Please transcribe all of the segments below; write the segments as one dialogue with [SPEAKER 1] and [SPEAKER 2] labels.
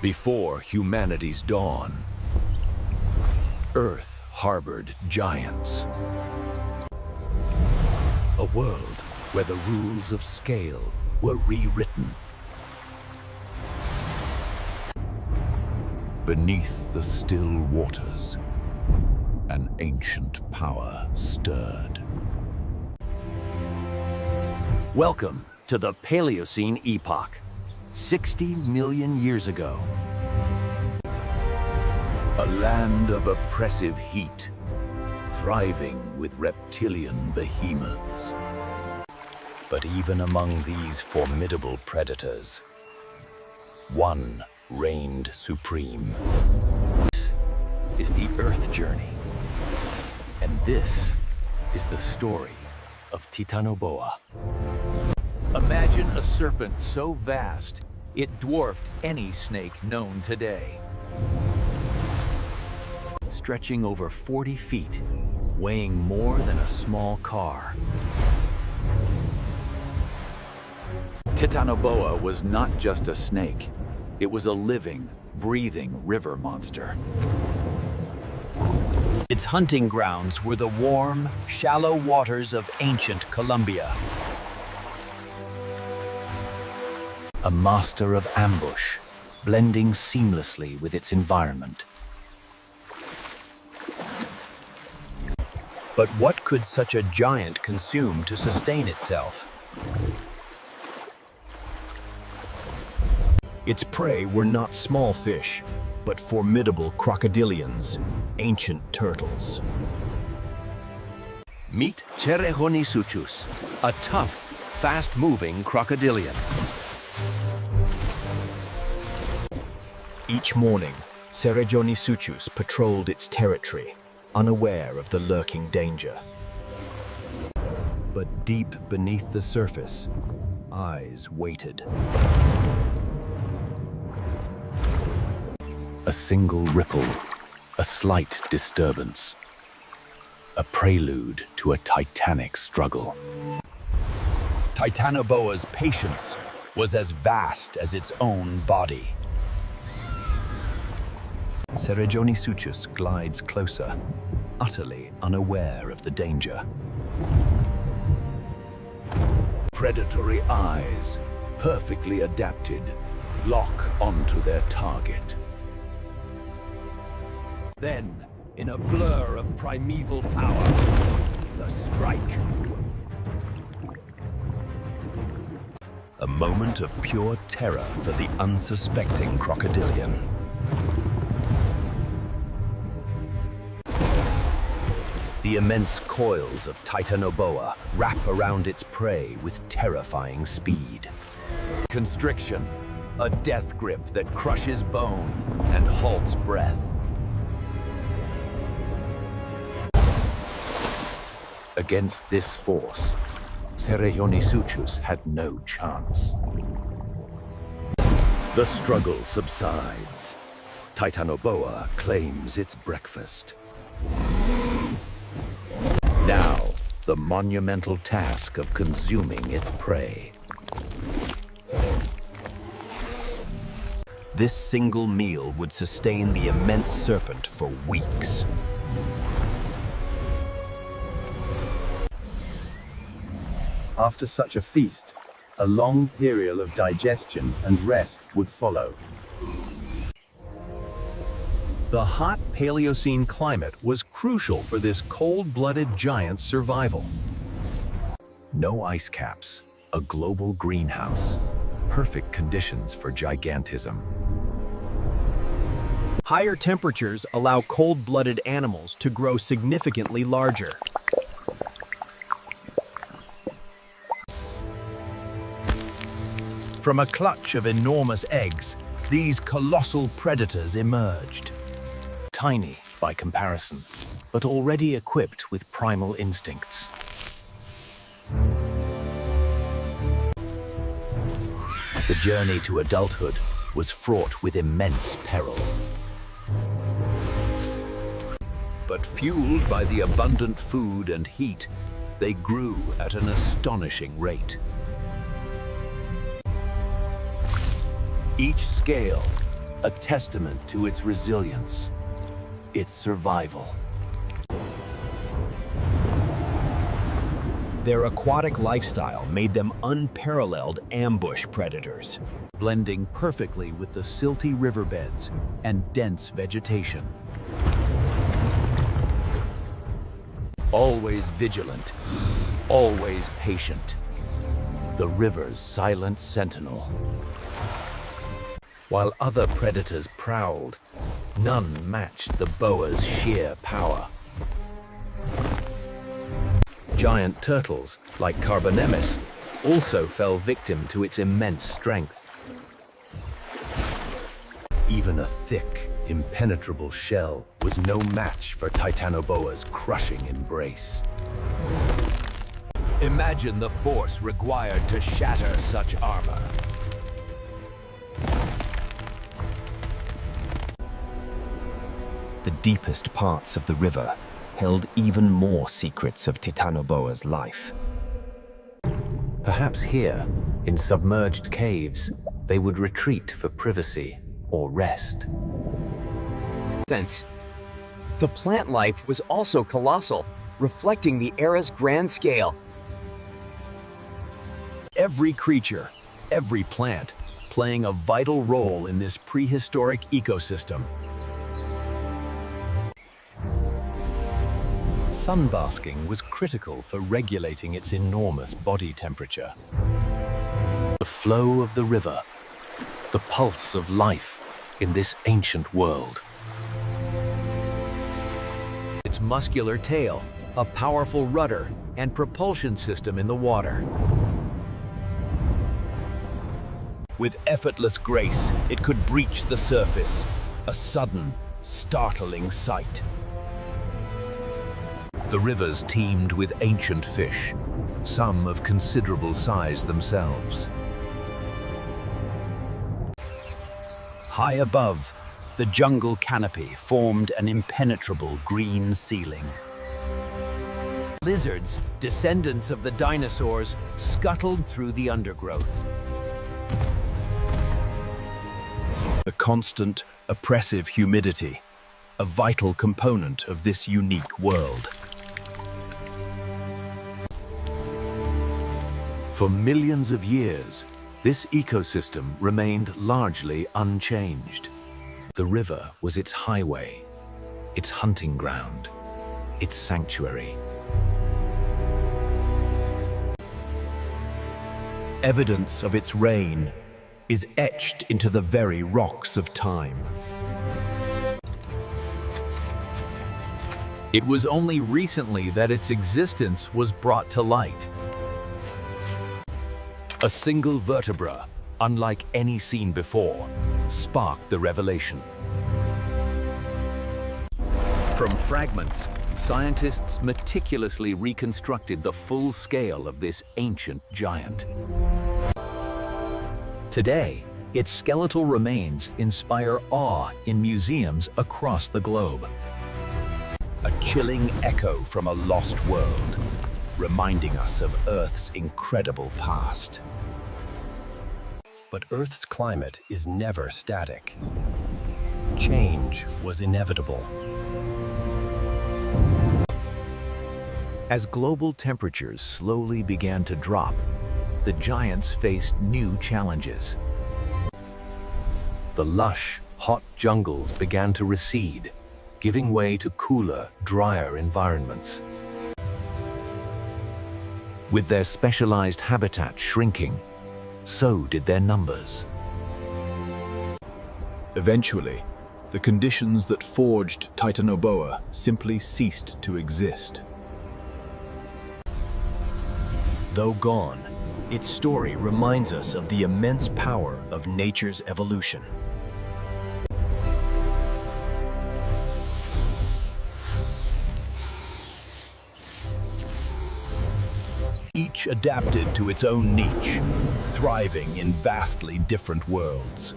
[SPEAKER 1] Before humanity's dawn, Earth harbored giants. A world where the rules of scale were rewritten. Beneath the still waters, an ancient power stirred.
[SPEAKER 2] Welcome to the Paleocene epoch, 60 million years ago.
[SPEAKER 1] A land of oppressive heat, thriving with reptilian behemoths.
[SPEAKER 2] But even among these formidable predators, one reigned supreme. This is the Earth journey, and this is the story of Titanoboa.
[SPEAKER 1] Imagine a serpent so vast, it dwarfed any snake known today.
[SPEAKER 2] Stretching over 40 feet, weighing more than a small car.
[SPEAKER 1] Titanoboa was not just a snake. It was a living, breathing river monster.
[SPEAKER 3] Its hunting grounds were the warm, shallow waters of ancient Colombia. A master of ambush, blending seamlessly with its environment. But what could such a giant consume to sustain itself? Its prey were not small fish, but formidable crocodilians, ancient turtles.
[SPEAKER 2] Meet Cerrejonisuchus, a tough, fast-moving crocodilian. Each morning, Cerrejonisuchus patrolled its territory, unaware of the lurking danger. But deep beneath the surface, eyes waited.
[SPEAKER 1] A single ripple, a slight disturbance, a prelude to a titanic struggle.
[SPEAKER 3] Titanoboa's patience was as vast as its own body. Cerrejonisuchus glides closer, utterly unaware of the danger.
[SPEAKER 1] Predatory eyes, perfectly adapted, lock onto their target. Then, in a blur of primeval power, the strike.
[SPEAKER 3] A moment of pure terror for the unsuspecting crocodilian. The immense coils of Titanoboa wrap around its prey with terrifying speed.
[SPEAKER 1] Constriction, a death grip that crushes bone and halts breath. Against this force, Cerrejonisuchus had no chance. The struggle subsides. Titanoboa claims its breakfast. Now, the monumental task of consuming its prey.
[SPEAKER 3] This single meal would sustain the immense serpent for weeks.
[SPEAKER 4] After such a feast, a long period of digestion and rest would follow. The hot Paleocene climate was crucial for this cold-blooded giant's survival.
[SPEAKER 1] No ice caps, a global greenhouse, perfect conditions for gigantism.
[SPEAKER 3] Higher temperatures allow cold-blooded animals to grow significantly larger. From a clutch of enormous eggs, these colossal predators emerged.
[SPEAKER 2] Tiny by comparison, but already equipped with primal instincts.
[SPEAKER 3] The journey to adulthood was fraught with immense peril.
[SPEAKER 1] But fueled by the abundant food and heat, they grew at an astonishing rate. Each scale,
[SPEAKER 3] a testament to its resilience, its survival.
[SPEAKER 2] Their aquatic lifestyle made them unparalleled ambush predators,
[SPEAKER 3] Blending perfectly with the silty riverbeds and dense vegetation. Always vigilant, always patient. The river's silent sentinel. While other predators prowled, none matched the boa's sheer power. Giant turtles, like Carbonemys, also fell victim to its immense strength. Even a thick, impenetrable shell was no match for Titanoboa's crushing embrace. Imagine the force required to shatter such armor.
[SPEAKER 2] the deepest parts of the river held even more secrets of Titanoboa's life.
[SPEAKER 1] Perhaps here, in submerged caves, they would retreat for privacy or rest.
[SPEAKER 5] The plant life was also colossal, reflecting the era's grand scale.
[SPEAKER 3] Every creature, every plant, playing a vital role in this prehistoric ecosystem. Sunbasking was critical for regulating its enormous body temperature.
[SPEAKER 1] The flow of the river, the pulse of life in this ancient world.
[SPEAKER 3] Its muscular tail, a powerful rudder, and propulsion system in the water. With effortless grace, it could breach the surface, a sudden, startling sight. The rivers teemed with ancient fish, some of considerable size themselves. High above, the jungle canopy formed an impenetrable green ceiling. Lizards, descendants of the dinosaurs, scuttled through the undergrowth. The constant, oppressive humidity, a vital component of this unique world. For millions of years, this ecosystem remained largely unchanged. The river was its highway, its hunting ground, its sanctuary. Evidence of its reign is etched into the very rocks of time. It was only recently that its existence was brought to light. A single vertebra, unlike any seen before, sparked the revelation. From fragments, scientists meticulously reconstructed the full scale of this ancient giant. Today, its skeletal remains inspire awe in museums across the globe. A chilling echo from a lost world, reminding us of Earth's incredible past. But Earth's climate is never static. Change was inevitable. As global temperatures slowly began to drop, the giants faced new challenges. The lush, hot jungles began to recede, giving way to cooler, drier environments. With their specialized habitat shrinking, so did their numbers.
[SPEAKER 2] Eventually, the conditions that forged Titanoboa simply ceased to exist. Though gone, its story reminds us of the immense power of nature's evolution.
[SPEAKER 3] Each adapted to its own niche, thriving in vastly different worlds.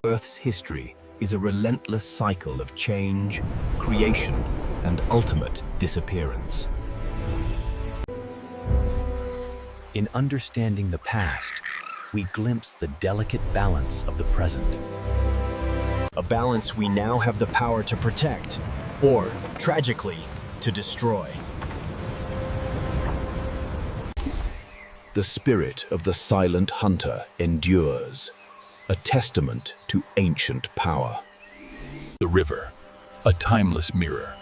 [SPEAKER 2] Earth's history is a relentless cycle of change, creation, and ultimate disappearance.
[SPEAKER 3] In understanding the past,
[SPEAKER 1] we glimpse the delicate balance of the present.
[SPEAKER 2] A balance we now have the power to protect, or, tragically, to destroy.
[SPEAKER 3] The spirit of the silent hunter endures, a testament to ancient power.
[SPEAKER 6] The river, a timeless mirror,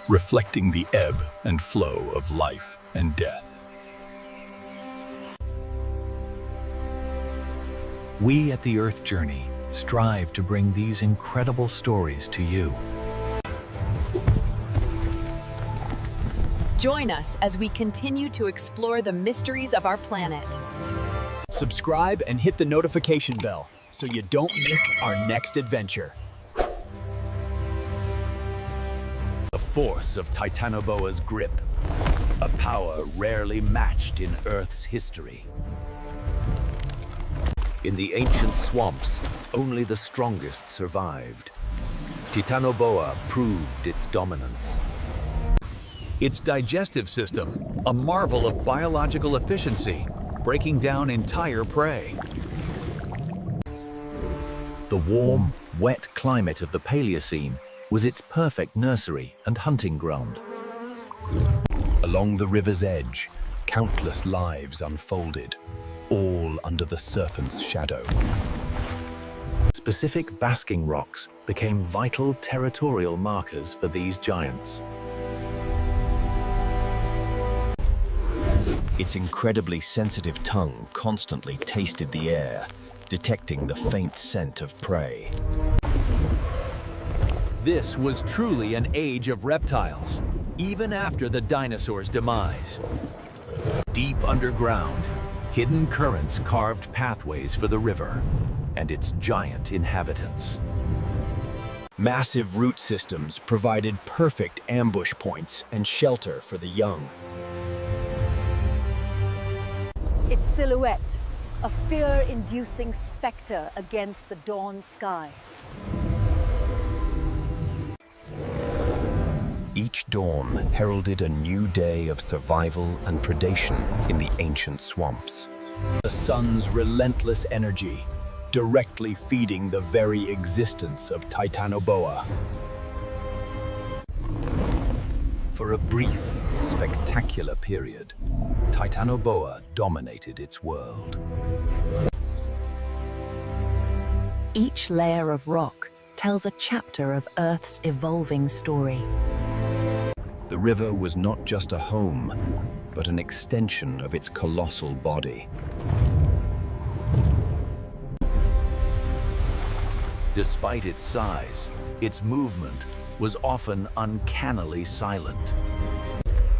[SPEAKER 6] reflecting the ebb and flow of life and death.
[SPEAKER 1] We at the Earth Journey strive to bring these incredible stories to you.
[SPEAKER 7] Join us as we continue to explore the mysteries of our planet.
[SPEAKER 2] Subscribe and hit the notification bell so you don't miss our next adventure.
[SPEAKER 1] The force of Titanoboa's grip, a power rarely matched in Earth's history. In the ancient swamps, only the strongest survived. Titanoboa proved its dominance. Its digestive system, a marvel of biological efficiency, breaking down entire prey. The warm, wet climate of the Paleocene was its perfect nursery and hunting ground.
[SPEAKER 3] Along the river's edge, countless lives unfolded, all under the serpent's shadow.
[SPEAKER 1] Specific basking rocks became vital territorial markers for these giants.
[SPEAKER 2] Its incredibly sensitive tongue constantly tasted the air, detecting the faint scent of prey.
[SPEAKER 1] This was truly an age of reptiles, even after the dinosaurs' demise. Deep underground, hidden currents carved pathways for the river and its giant inhabitants.
[SPEAKER 2] Massive root systems provided perfect ambush points and shelter for the young.
[SPEAKER 8] Its silhouette, a fear-inducing specter against the dawn sky.
[SPEAKER 2] Each dawn heralded a new day of survival and predation in the ancient swamps.
[SPEAKER 3] The sun's relentless energy, directly feeding the very existence of Titanoboa. For a brief, spectacular period, Titanoboa dominated its world.
[SPEAKER 7] Each layer of rock tells a chapter of Earth's evolving story.
[SPEAKER 3] The river was not just a home, but an extension of its colossal body.
[SPEAKER 1] Despite its size, its movement was often uncannily silent.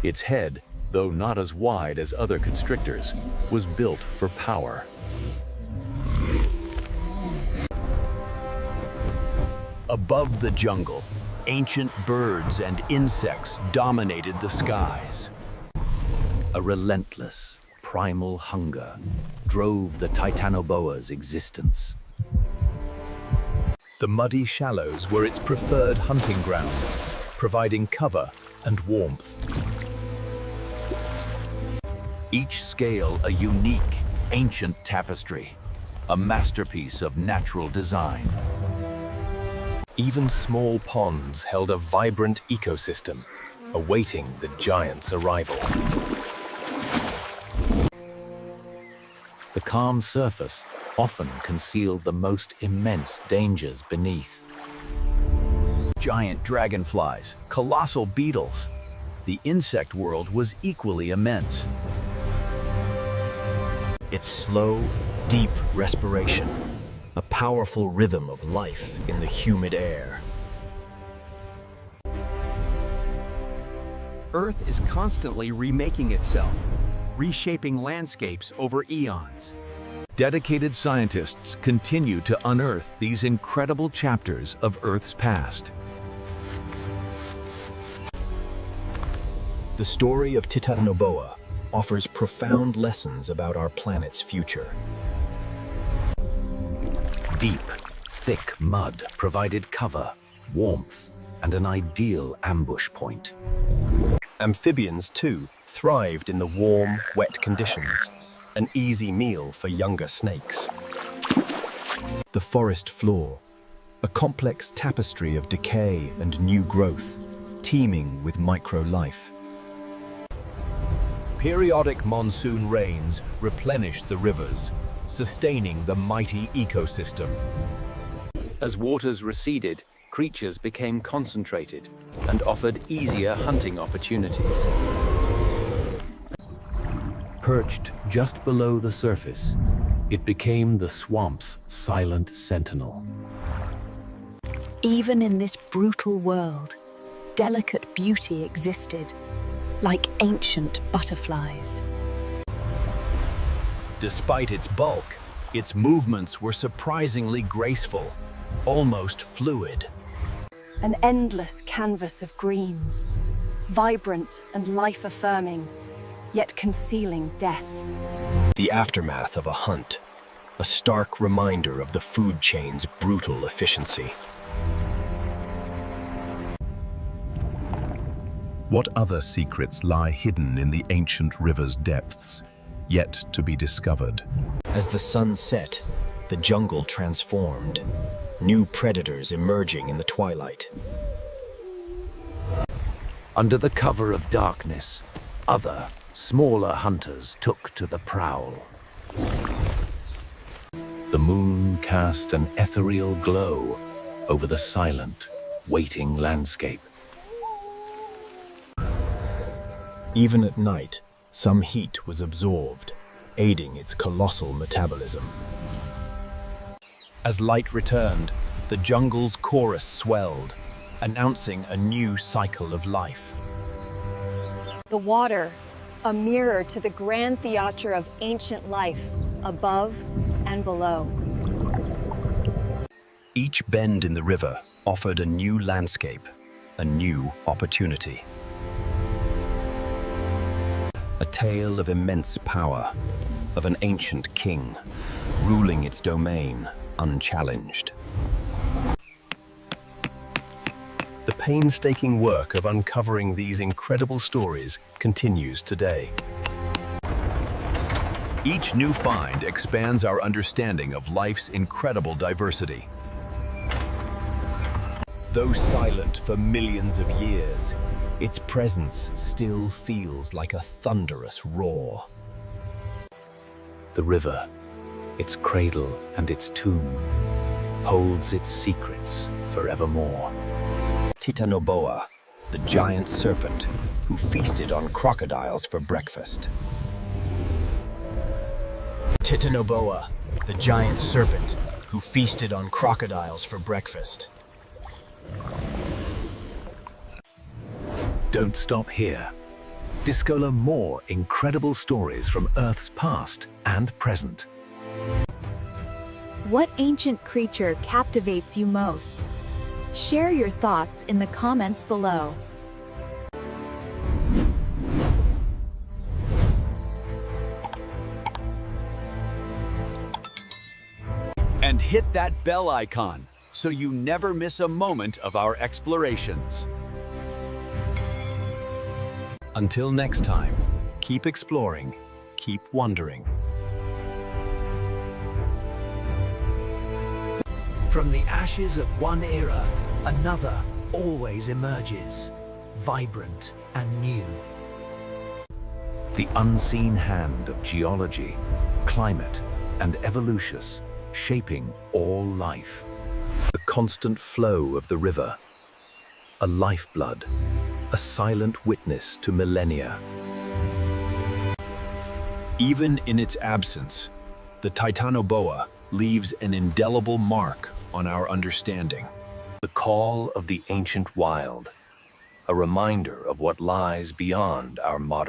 [SPEAKER 1] Its head, though not as wide as other constrictors, was built for power.
[SPEAKER 3] Above the jungle, ancient birds and insects dominated the skies.
[SPEAKER 1] A relentless, primal hunger drove the Titanoboa's existence.
[SPEAKER 3] The muddy shallows were its preferred hunting grounds, providing cover and warmth.
[SPEAKER 1] Each scale a unique, ancient tapestry, a masterpiece of natural design.
[SPEAKER 2] Even small ponds held a vibrant ecosystem, awaiting the giant's arrival.
[SPEAKER 1] The calm surface often concealed the most immense dangers beneath.
[SPEAKER 3] Giant dragonflies, colossal beetles. The insect world was equally immense.
[SPEAKER 2] Its slow, deep respiration, a powerful rhythm of life in the humid air.
[SPEAKER 5] Earth is constantly remaking itself, reshaping landscapes over eons.
[SPEAKER 1] Dedicated scientists continue to unearth these incredible chapters of Earth's past.
[SPEAKER 2] The story of Titanoboa offers profound lessons about our planet's future.
[SPEAKER 1] Deep, thick mud provided cover, warmth, and an ideal ambush point.
[SPEAKER 2] Amphibians, too, thrived in the warm, wet conditions, an easy meal for younger snakes. The forest floor, a complex tapestry of decay and new growth, teeming with micro-life.
[SPEAKER 1] Periodic monsoon rains replenished the rivers, sustaining the mighty ecosystem. As waters receded, creatures became concentrated and offered easier hunting opportunities. Perched just below the surface, it became the swamp's silent sentinel.
[SPEAKER 7] Even in this brutal world, delicate beauty existed, like ancient butterflies.
[SPEAKER 3] Despite its bulk, its movements were surprisingly graceful, almost fluid.
[SPEAKER 8] An endless canvas of greens, vibrant and life-affirming, yet concealing death.
[SPEAKER 2] The aftermath of a hunt, a stark reminder of the food chain's brutal efficiency.
[SPEAKER 9] What other secrets lie hidden in the ancient river's depths, yet to be discovered?
[SPEAKER 2] As the sun set, the jungle transformed, new predators emerging in the twilight.
[SPEAKER 1] Under the cover of darkness, other, smaller hunters took to the prowl. The moon cast an ethereal glow over the silent, waiting landscape.
[SPEAKER 2] Even at night, some heat was absorbed, aiding its colossal metabolism.
[SPEAKER 3] As light returned, the jungle's chorus swelled, announcing a new cycle of life.
[SPEAKER 8] The water, a mirror to the grand theatre of ancient life, above and below.
[SPEAKER 2] Each bend in the river offered a new landscape, a new opportunity. A tale of immense power, of an ancient king, ruling its domain unchallenged.
[SPEAKER 3] The painstaking work of uncovering these incredible stories continues today. Each new find expands our understanding of life's incredible diversity. Though silent for millions of years, its presence still feels like a thunderous roar.
[SPEAKER 1] The river, its cradle and its tomb, holds its secrets forevermore.
[SPEAKER 2] Titanoboa, the giant serpent who feasted on crocodiles for breakfast.
[SPEAKER 10] Titanoboa, the giant serpent who feasted on crocodiles for breakfast.
[SPEAKER 1] Don't stop here. Discover more incredible stories from Earth's past and present.
[SPEAKER 11] What ancient creature captivates you most? Share your thoughts in the comments below.
[SPEAKER 3] And hit that bell icon so you never miss a moment of our explorations. Until next time, keep exploring, keep wondering.
[SPEAKER 1] From the ashes of one era, another always emerges, vibrant and new. The unseen hand of geology, climate, and evolution shaping all life. The constant flow of the river, a lifeblood, a silent witness to millennia.
[SPEAKER 2] Even in its absence, the Titanoboa leaves an indelible mark on our understanding.
[SPEAKER 1] The call of the ancient wild, a reminder of what lies beyond our modern